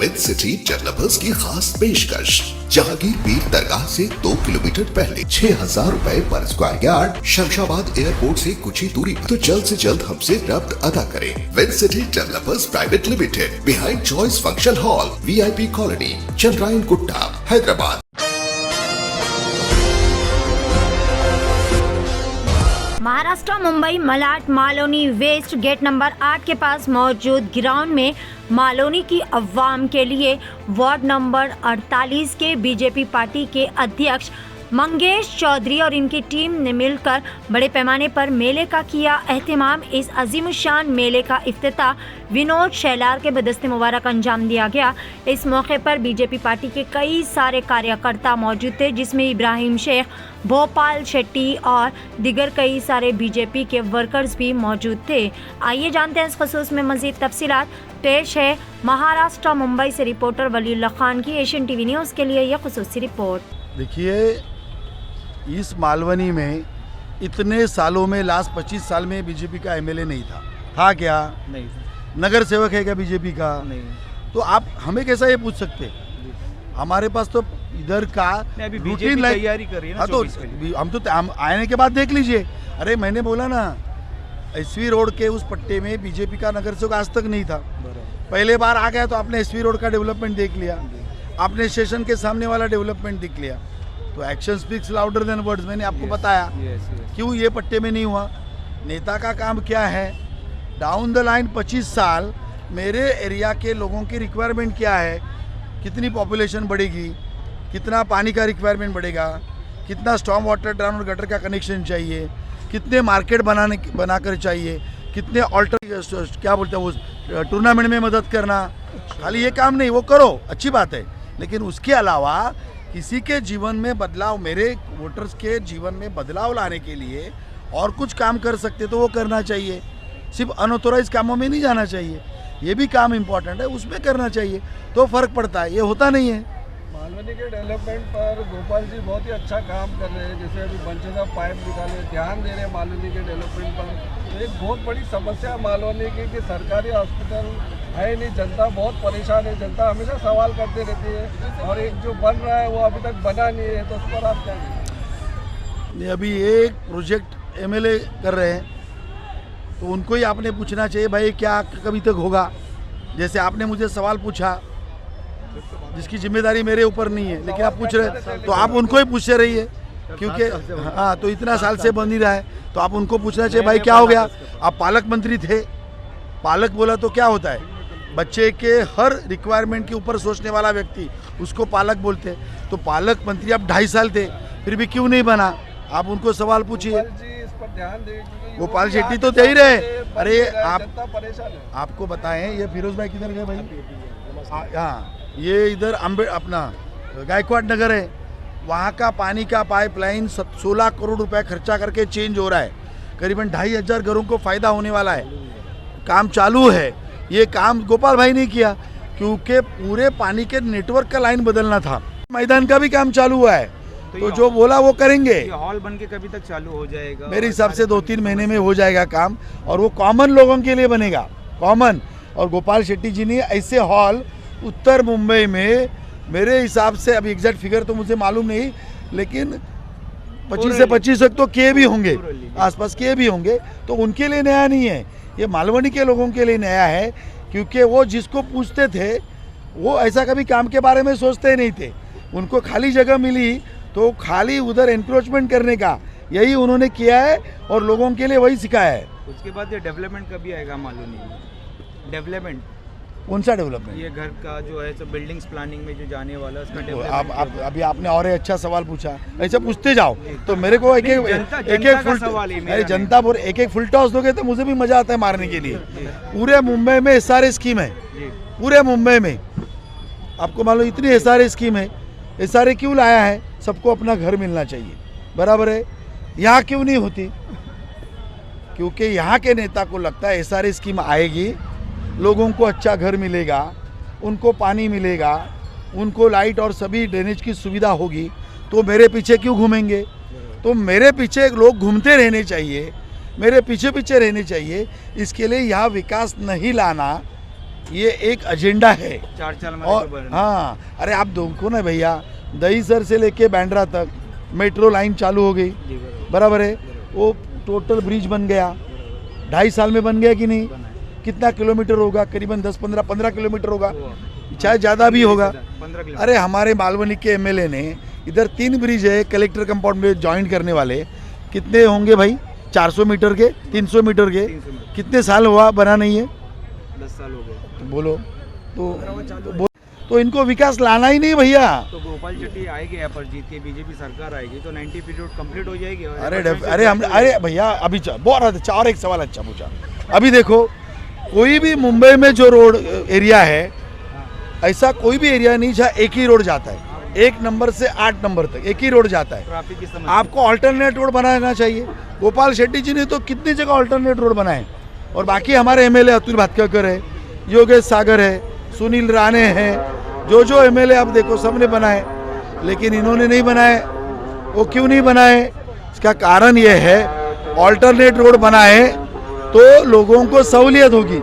With city developers की खास पेशकश। जहांगीर पीर दरगाह से 2 किलोमीटर पहले 6,000 रुपए पर स्क्वायर यार्ड, शमशाबाद एयरपोर्ट से कुछ ही दूरी पर। तो जल्द से जल्द हमसे रब्त अदा करें। With city developers private limited, behind choice function hall, VIP colony, Chandrayan Gutta, Hyderabad. Maharashtra Mumbai Malad Malvani west gate number 8 के पास मौजूद ग्राउंड में मालोनी की अवाम के लिए वार्ड नंबर 48 के बीजेपी पार्टी के अध्यक्ष मंगेश चौधरी और इनकी टीम ने मिलकर बड़े पैमाने पर मेले का किया एहतमाम। इस अजीमुशान मेले का इफ्तिताह विनोद शैलार के बदस्ते मुबारक अंजाम दिया गया। इस मौके पर बीजेपी पार्टी के कई सारे कार्यकर्ता मौजूद थे, जिसमें इब्राहिम शेख, भोपाल शेट्टी और दिगर कई सारे बीजेपी के वर्कर्स भी मौजूद थे। आइए जानते हैं इस खसूस में मज़ीद तफसीलात। पेश है महाराष्ट्र मुंबई से रिपोर्टर वलीउल्लाह खान की एशियन टीवी न्यूज़ के लिए यह खसूसी रिपोर्ट। देखिए, इस मालवनी में इतने सालों में लास्ट 25 साल में बीजेपी का MLA नहीं था क्या? नहीं। नगर सेवक है क्या बीजेपी का? नहीं। तो आप हमें कैसा ये पूछ सकते? हमारे पास तो इधर का रूटीन तैयारी कर रही है ना। तो हम आने के बाद देख लीजिए। अरे मैंने बोला ना, SV रोड के उस पट्टे में बीजेपी का नगर सेवक आज तक नहीं था। पहले बार आ गया तो आपने SV रोड का डेवलपमेंट देख लिया, आपने स्टेशन के सामने वाला डेवलपमेंट देख लिया। तो action speaks louder than words, मैंने आपको बताया क्यों ये पट्टे में नहीं हुआ। नेता का काम क्या है? डाउन द लाइन 25 साल मेरे एरिया के लोगों की रिक्वायरमेंट क्या है, कितनी पॉपुलेशन बढ़ेगी, कितना पानी का रिक्वायरमेंट बढ़ेगा, कितना स्टॉर्म वाटर ड्रेन और गटर का कनेक्शन चाहिए, कितने मार्केट बनाकर चाहिए, कितने क्या बोलते हैं वो टूर्नामेंट में मदद करना। खाली ये काम नहीं, वो करो, अच्छी बात है, लेकिन उसके अलावा किसी के जीवन में बदलाव, मेरे वोटर्स के जीवन में बदलाव लाने के लिए और कुछ काम कर सकते तो वो करना चाहिए। सिर्फ अनऑथोराइज कामों में नहीं जाना चाहिए, ये भी काम इम्पोर्टेंट है, उसमें करना चाहिए, तो फ़र्क पड़ता है। ये होता नहीं है। मालवनी के डेवलपमेंट पर गोपाल जी बहुत ही अच्छा काम कर रहे हैं। जैसे अभी बंचेस ऑफ पाइप निकाले, ध्यान दे रहे हैं मालवनी के डेवलपमेंट पर। तो एक बहुत बड़ी समस्या मालवनी की कि सरकारी हॉस्पिटल है नहीं, जनता बहुत परेशान है। जनता हमेशा सवाल करते रहती है और एक जो बन रहा है वो अभी तक बना नहीं है, तो उस पर आप क्या कहेंगे? अभी एक प्रोजेक्ट MLA कर रहे हैं तो उनको ही आपने पूछना चाहिए, भाई क्या कभी तक होगा? जैसे आपने मुझे सवाल पूछा जिसकी जिम्मेदारी मेरे ऊपर नहीं है, लेकिन आप पूछ रहे तो आप उनको ही पूछते रहिए, क्योंकि हाँ, तो इतना साल से बन ही रहा है, तो आप उनको पूछना चाहिए, भाई क्या हो गया? आप पालक मंत्री थे, पालक बोला तो क्या होता है? बच्चे के हर रिक्वायरमेंट के ऊपर सोचने वाला व्यक्ति, उसको पालक बोलते हैं। तो पालक मंत्री आप 2.5 साल थे, फिर भी क्यों नहीं बना? आप उनको सवाल पूछिए। गोपाल शेट्टी तो दे ही रहे। अरे आपको बताएं, ये फिरोज भाई किधर गए भाई? हाँ, ये इधर अपना गायकवाड़ नगर है, वहाँ का पानी का पाइपलाइन 16 करोड़ रुपए खर्चा करके चेंज हो रहा है। करीबन 2,500 घरों को फ़ायदा होने वाला है। काम चालू है। ये काम गोपाल भाई ने किया क्योंकि पूरे पानी के नेटवर्क का लाइन बदलना था। मैदान का भी काम चालू हुआ है, तो जो बोला वो करेंगे। हॉल बन के कभी तक चालू हो जाएगा? मेरे हिसाब से 2-3 महीने में हो जाएगा काम, और वो कॉमन लोगों के लिए बनेगा, कॉमन। और गोपाल शेट्टी जी ने ऐसे हॉल उत्तर मुंबई में, मेरे हिसाब से अभी एग्जैक्ट फिगर तो मुझे मालूम नहीं, लेकिन 25 से 25 तक तो किए भी होंगे, आसपास किए भी होंगे। तो उनके लिए नया नहीं है, ये मालवनी के लोगों के लिए नया है, क्योंकि वो जिसको पूछते थे वो ऐसा कभी काम के बारे में सोचते नहीं थे। उनको खाली जगह मिली तो खाली उधर एनक्रोचमेंट करने का, यही उन्होंने किया है और लोगों के लिए वही सिखाया है। उसके बाद ये डेवलपमेंट कभी आएगा मालूम नहीं? डेवलपमेंट कौन सा डेवलपमेंट? ये घर का जो है, सब बिल्डिंग्स प्लानिंग में जो जाने वाला उसका डेवलपमेंट। आप अभी आपने और अच्छा सवाल पूछा, ऐसे पूछते जाओ तो मेरे को एक जनता बोल एक फुल टॉस दोगे तो मुझे भी मजा आता है मारने के लिए। पूरे मुंबई में SRA स्कीम है, पूरे मुंबई में आपको मालूम इतनी SRA स्कीम है। SRA क्यों लाया है? सबको अपना घर मिलना चाहिए, बराबर है। यहाँ क्यों नहीं होती? क्योंकि यहाँ के नेता को लगता है SRA स्कीम आएगी, लोगों को अच्छा घर मिलेगा, उनको पानी मिलेगा, उनको लाइट और सभी ड्रेनेज की सुविधा होगी, तो मेरे पीछे क्यों घूमेंगे? तो मेरे पीछे लोग घूमते रहने चाहिए, मेरे पीछे पीछे रहने चाहिए। इसके लिए यहाँ विकास नहीं लाना, ये एक एजेंडा है। 4 साल और हाँ, अरे आप देखो ना भैया, दहीसर से लेके बांद्रा तक मेट्रो लाइन चालू हो गई, बराबर है। वो टोटल ब्रिज बन गया, 2.5 साल में बन गया कि नहीं? कितना किलोमीटर होगा? करीबन 10-15 किलोमीटर होगा, चाहे ज़्यादा भी होगा। 15 किलोमीटर। अरे हमारे मालवनी के एमएलए ने इधर 3 ब्रिज है कलेक्टर कंपाउंड में ज्वाइन करने वाले, कितने होंगे भाई? 400 मीटर के, 300 मीटर के। 300 मीटर। कितने साल हुआ बना नहीं है? 10 साल हो गए। तो बोलो तो इनको विकास लाना ही नहीं भैया। तो गोपाल शेट्टी आएंगे यहाँ पर, जीत के बीजेपी सरकार आएगी तो 90 पीरियड कंप्लीट हो जाएगी। और अरे भैया अभी बहुत अच्छा, और एक सवाल अच्छा पूछा। अभी देखो, कोई भी मुंबई में जो रोड एरिया है, ऐसा कोई भी एरिया नहीं जहाँ एक ही रोड जाता है। 1 नंबर से 8 नंबर तक एक ही रोड जाता है। ट्रैफिक की समस्या। आपको अल्टरनेट रोड बनाना चाहिए। गोपाल शेट्टी जी ने तो कितनी जगह अल्टरनेट रोड बनाए, और बाकी हमारे एमएलए अतुल भातखळकर है, योगेश सागर है, सुनील राणे हैं, जो एमएलए आप देखो सबने बनाए, लेकिन इन्होंने नहीं बनाए। वो क्यों नहीं बनाए? इसका कारण ये है, अल्टरनेट रोड बनाए तो लोगों को सहूलियत होगी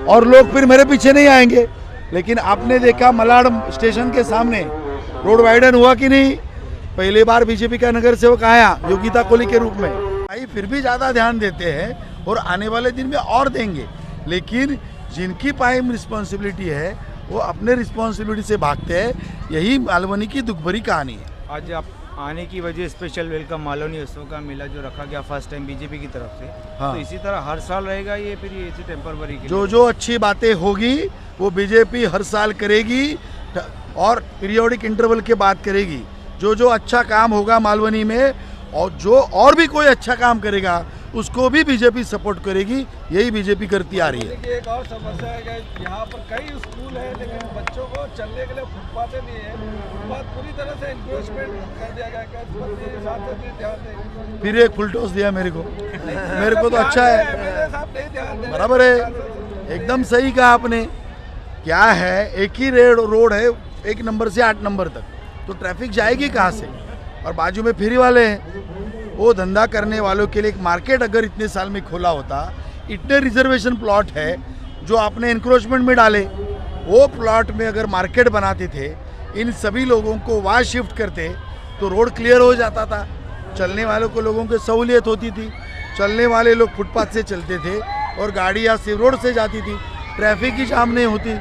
और लोग फिर मेरे पीछे नहीं आएंगे। लेकिन आपने देखा मलाड स्टेशन के सामने रोड वाइडन हुआ कि नहीं? पहली बार बीजेपी का नगर सेवक आया योगिता कोहली के रूप में। भाई फिर भी ज़्यादा ध्यान देते हैं और आने वाले दिन में और देंगे, लेकिन जिनकी प्राइम रिस्पॉन्सिबिलिटी है वो अपने रिस्पॉन्सिबिलिटी से भागते हैं। यही मालवनी की दुख भरी कहानी है। आज आप आने की वजह स्पेशल वेलकम मालवनी उत्सव का मेला जो रखा गया फर्स्ट टाइम बीजेपी की तरफ से, हाँ। तो इसी तरह हर साल रहेगा ये, फिर ये टेम्पररी के जो अच्छी बातें होगी वो बीजेपी हर साल करेगी और पीरियोडिक इंटरवल के बाद करेगी। जो अच्छा काम होगा मालवनी में, और जो और भी कोई अच्छा काम करेगा उसको भी बीजेपी सपोर्ट करेगी। यही बीजेपी करती आ रही है। देखिए, एक और समस्या है कि यहाँ पर कई स्कूल है, लेकिन बच्चों को चलने के लिए फुटपाथ नहीं है। फुटपाथ पूरी तरह से इंक्रोचमेंट कर दिया गया है। इस पर भी साथ में ध्यान दें। फिर एक फुल टॉस दिया मेरे को तो अच्छा है, साहब नहीं ध्यान दे। बराबर है, एकदम सही कहा आपने। क्या है, एक ही रोड है 1 नंबर से 8 नंबर तक, तो ट्रैफिक जाएगी कहाँ से? और बाजू में फेरी वाले हैं, वो धंधा करने वालों के लिए एक मार्केट अगर इतने साल में खोला होता, इतने रिजर्वेशन प्लॉट है जो आपने इंक्रोचमेंट में डाले, वो प्लॉट में अगर मार्केट बनाते थे, इन सभी लोगों को वहाँ शिफ्ट करते तो रोड क्लियर हो जाता था, चलने वालों को लोगों की सहूलियत होती थी। चलने वाले लोग फुटपाथ से चलते थे और गाड़ियाँ सिर्फ रोड से जाती थी, ट्रैफिक की जाम नहीं होती।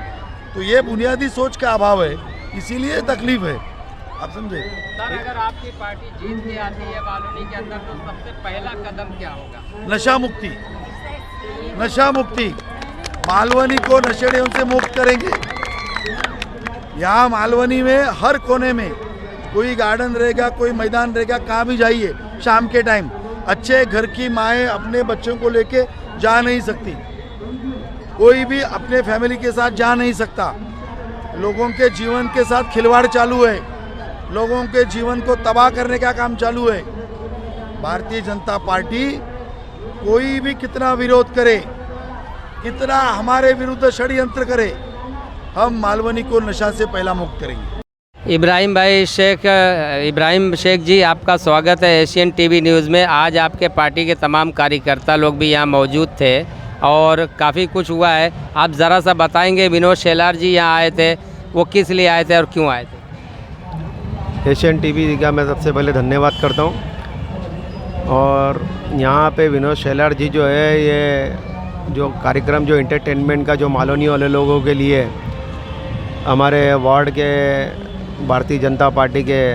तो ये बुनियादी सोच का अभाव है, इसीलिए तकलीफ है। आप समझे? सर, अगर आपकी पार्टी जीत के आती है मालवनी के अंदर, तो सबसे पहला कदम क्या होगा? नशा मुक्ति, नशा मुक्ति। मालवनी को नशेड़ियों से मुक्त करेंगे। यहाँ मालवनी में हर कोने में कोई गार्डन रहेगा, कोई मैदान रहेगा, कहाँ भी जाइए शाम के टाइम, अच्छे घर की माएँ अपने बच्चों को लेके जा नहीं सकती, कोई भी अपने फैमिली के साथ जा नहीं सकता। लोगों के जीवन के साथ खिलवाड़ चालू है, लोगों के जीवन को तबाह करने का काम चालू है। भारतीय जनता पार्टी कोई भी कितना विरोध करे, कितना हमारे विरुद्ध षड्यंत्र करे, हम मालवनी को नशा से पहला मुक्त करेंगे। इब्राहिम शेख जी, आपका स्वागत है एशियन टीवी न्यूज़ में। आज आपके पार्टी के तमाम कार्यकर्ता लोग भी यहाँ मौजूद थे और काफ़ी कुछ हुआ है। आप ज़रा सा बताएंगे, विनोद शेलार जी यहाँ आए थे, वो किस लिए आए थे और क्यों आए थे? एशियन टीवी का मैं सबसे पहले धन्यवाद करता हूँ। और यहाँ पे विनोद शेलार जी जो है, ये जो कार्यक्रम जो एंटरटेनमेंट का जो मालवनी वाले लोगों के लिए, हमारे वार्ड के भारतीय जनता पार्टी के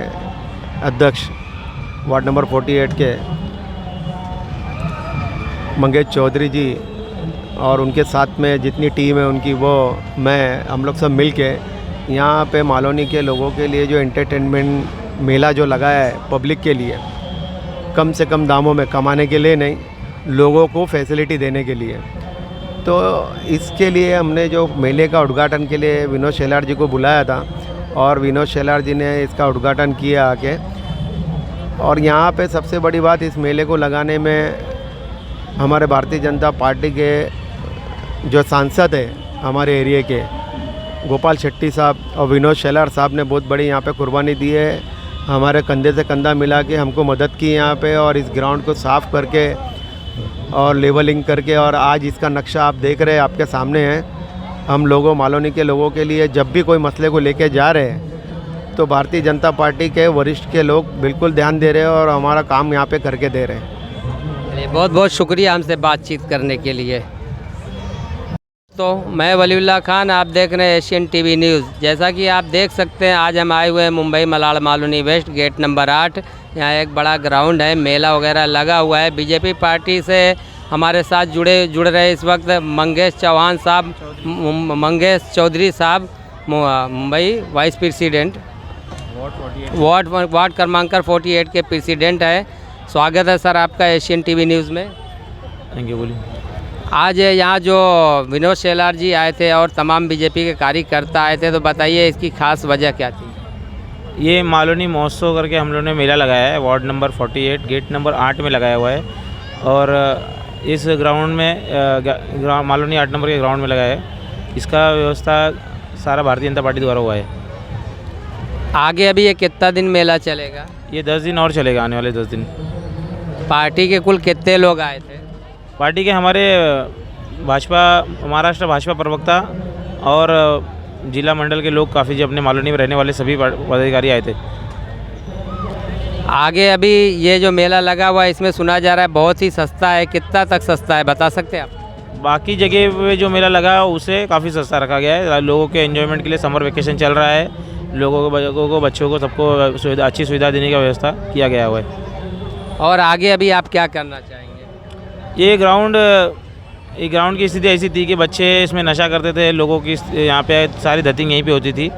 अध्यक्ष वार्ड नंबर 48 के मंगेश चौधरी जी और उनके साथ में जितनी टीम है उनकी, वो हम लोग सब मिल के यहाँ पे मालवनी के लोगों के लिए जो एंटरटेनमेंट मेला जो लगाया है पब्लिक के लिए, कम से कम दामों में, कमाने के लिए नहीं, लोगों को फैसिलिटी देने के लिए। तो इसके लिए हमने जो मेले का उद्घाटन के लिए विनोद शेलार जी को बुलाया था और विनोद शेलार जी ने इसका उद्घाटन किया आके। और यहाँ पे सबसे बड़ी बात, इस मेले को लगाने में हमारे भारतीय जनता पार्टी के जो सांसद हैं हमारे एरिया के, गोपाल शेट्टी साहब और विनोद शेलार साहब ने बहुत बड़ी यहाँ पे कुर्बानी दी है। हमारे कंधे से कंधा मिला के हमको मदद की यहाँ पे, और इस ग्राउंड को साफ़ करके और लेवलिंग करके, और आज इसका नक्शा आप देख रहे हैं, आपके सामने है। हम लोगों मालोनी के लोगों के लिए जब भी कोई मसले को लेके जा रहे हैं तो भारतीय जनता पार्टी के वरिष्ठ के लोग बिल्कुल ध्यान दे रहे हैं और हमारा काम यहाँ पे करके दे रहे हैं। बहुत बहुत शुक्रिया हमसे बातचीत करने के लिए। तो मैं वलीउल्लाह खान, आप देख रहे हैं एशियन टीवी न्यूज़। जैसा कि आप देख सकते हैं आज हम आए हुए हैं Mumbai Malad Malvani west gate number 8। यहाँ एक बड़ा ग्राउंड है, मेला वगैरह लगा हुआ है। बीजेपी पार्टी से हमारे साथ जुड़ रहे इस वक्त मंगेश चौधरी साहब, मुंबई वाइस प्रेसिडेंट, वार्ड क्रमांक 48 के प्रेसिडेंट है। स्वागत है सर आपका एशियन टीवी न्यूज़ में। Thank you. बोलिए। आज यहाँ जो विनोद शेलार जी आए थे और तमाम बीजेपी के कार्यकर्ता आए थे, तो बताइए इसकी खास वजह क्या थी? ये मालोनी महोत्सव करके हम लोगों ने मेला लगाया है, वार्ड नंबर 48 गेट नंबर 8 में लगाया हुआ है। और इस ग्राउंड में मालोनी 8 नंबर के ग्राउंड में लगाया है। इसका व्यवस्था सारा भारतीय जनता पार्टी द्वारा हुआ है। आगे अभी ये कितना दिन मेला चलेगा? ये 10 दिन और चलेगा, आने वाले 10 दिन। पार्टी के कुल कितने लोग आए थे? पार्टी के हमारे महाराष्ट्र भाजपा प्रवक्ता और जिला मंडल के लोग काफ़ी, जो अपने मालोनी में रहने वाले सभी पदाधिकारी आए थे। आगे अभी ये जो मेला लगा हुआ है इसमें सुना जा रहा है बहुत ही सस्ता है। कितना तक सस्ता है बता सकते हैं आप? बाकी जगह पे जो मेला लगा है उसे काफ़ी सस्ता रखा गया है। लोगों के एंजॉयमेंट के लिए समर वेकेशन चल रहा है, लोगों को बच्चों को सबको अच्छी सुविधा देने का व्यवस्था किया गया हुआ है। और आगे अभी आप क्या करना चाहेंगे? ये ग्राउंड की स्थिति ऐसी थी कि बच्चे इसमें नशा करते थे, लोगों की यहाँ पे सारी धतिंग यहीं पे होती थी।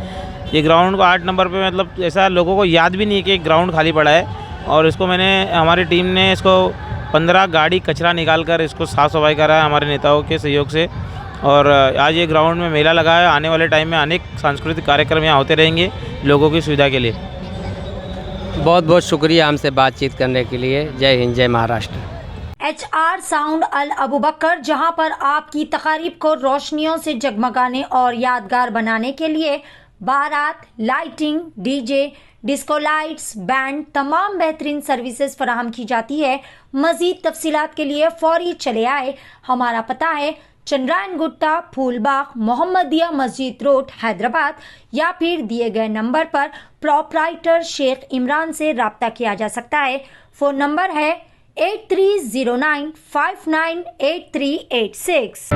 ये ग्राउंड को 8 नंबर पे, मतलब ऐसा लोगों को याद भी नहीं है कि एक ग्राउंड खाली पड़ा है। और इसको हमारी टीम ने इसको 15 गाड़ी कचरा निकाल कर इसको साफ़ सफाई करा है हमारे नेताओं के सहयोग से। और आज ये ग्राउंड में मेला लगा है। आने वाले टाइम में अनेक सांस्कृतिक कार्यक्रम यहाँ होते रहेंगे लोगों की सुविधा के लिए। बहुत बहुत शुक्रिया हमसे बातचीत करने के लिए। जय हिंद, जय महाराष्ट्र। HR साउंड अल अबू बकर, जहां पर आपकी तकारीब को रोशनियों से जगमगाने और यादगार बनाने के लिए बारात, lighting, DJ, disco lights, band, तमाम बेहतरीन सर्विसेज फराहम की जाती है। मजीद तफसीलात के लिए फौरी चले आए। हमारा पता है चंद्रायन गुट्टा, फूलबाग, मोहम्मदिया मस्जिद रोड, हैदराबाद, या फिर दिए गए नंबर पर प्रोपराइटर शेख इमरान से रब्ता किया जा सकता है। फ़ोन नंबर है 8309598386।